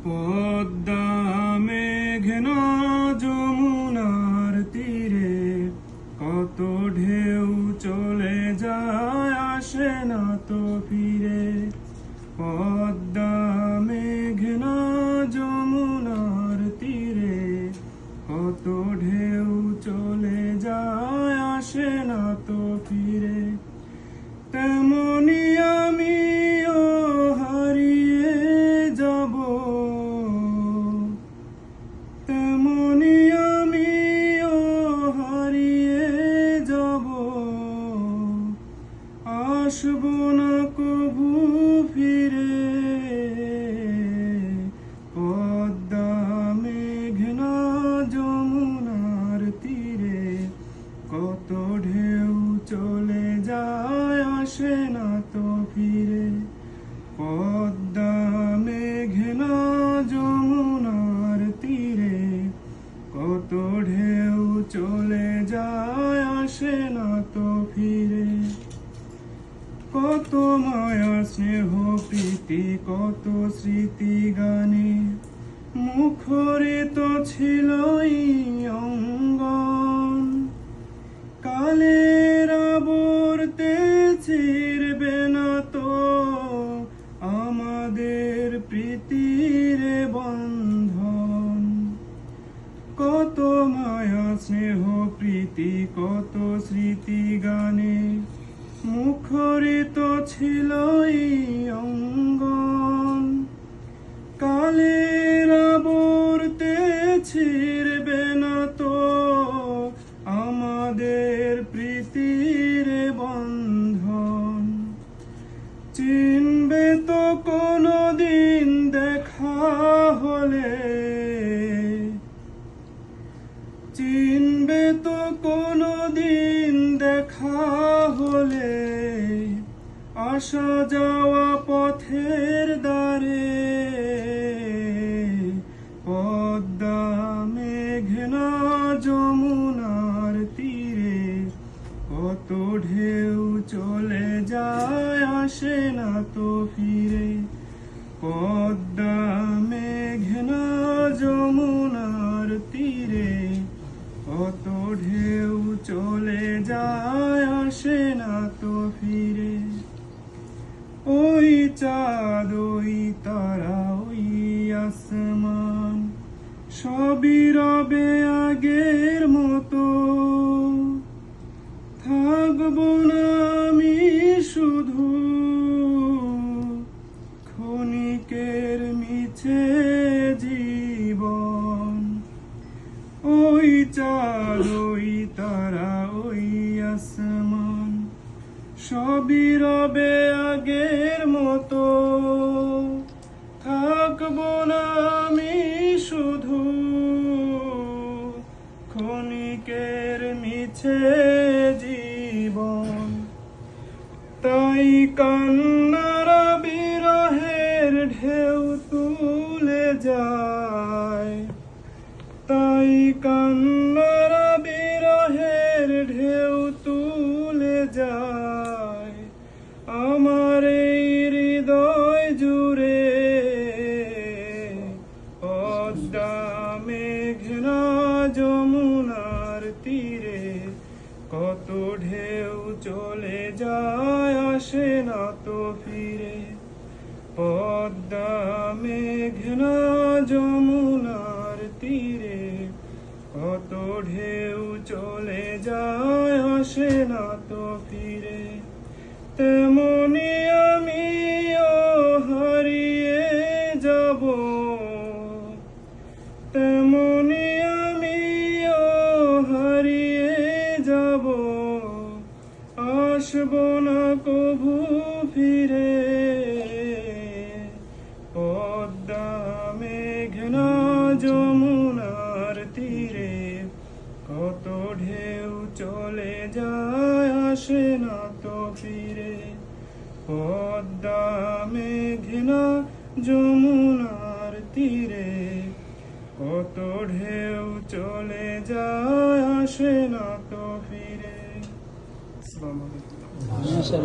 পদ্মা মেঘনা যমুনার তীরে কত ঢেউ চলে যায়, আসে না তো ফিরে। পদ্মা মেঘনা যমুনার তীরে কত ঢেউ চলে যায়, আসে না তো ফিরে। তেমনি আমিও হারিয়ে যাব, তেমনি আমিও হারিয়ে যাব, আসব না কবু ফিরে। পদ্মা মেঘনা যমুনার তীরে কত ঢেউ চলে যায়, আসে না তো ফিরে। পদ্মা মেঘনা যমুনার তীরে কত ঢেউ চলে যায়, আসে না তো ফিরে। কত মায়া স্নেহ প্রীতি কত স্মৃতি গানে মুখরিত ছিল এই অঙ্গন। কালের আবর্তে ছিড়বে না তো আমাদের প্রীতির বন্ধন। কত মায়া স্নেহ প্রীতি কত স্মৃতি গানে মুখরিত ছিল এই অঙ্গন। কালের আবর্তে ছিড়বে না তো আমাদের প্রীতির বন্ধন। চিনবে তো কোনদিন দেখা হলে, চিনবে তো কোনদিন দেখা হলে, আসা যাওয়া পথের দ্বারে। পদ্মা মেঘনা যমুনার তীরে কত ঢেউ চলে যায়, আসে না তো ফিরে। পদ্মা মেঘনা যমুনার তীরে কত ঢেউ চলে যায়, আসে না তো ফিরে। ওই চাঁদ ওই তারা ওই আসমান সবই রবে আগের মতো। থাকবো না আমি শুধু ক্ষণিকের মিছে জীবন। ওই চাঁদ ওই তারা ওই আসমান সবই রবে আগের মতো। থাকবো না আমি শুধু ক্ষণিকের মিছে জীবন। তাই কান্নারা বিরহের ঢেউ তুলে যায়, তাই কান্নারা বিরহের ঢেউ তুলে যায় আমার এই হৃদয় জুড়ে। পদ্মা মেঘনা যমুনার তীরে কত ঢেউ চলে যায়, আসে না তো ফিরে। পদ্মা মেঘনা যমুনার তীরে কত ঢেউ চলে যায়, আসে না তো ফিরে। তেমনি আমিও হারিয়ে যাব, তেমনি আমিও হারিয়ে যাব, আসব না কবু ফিরে। পদ্মা মেঘনা যমুনার তীরে কত ঢেউ চলে যায়, আসে না তো ফিরে। পদ্মা মেঘনা যমুনার তীরে কত ঢেউ চলে যায়, আসে না তো ফিরে। আসসালামু আলাইকুম।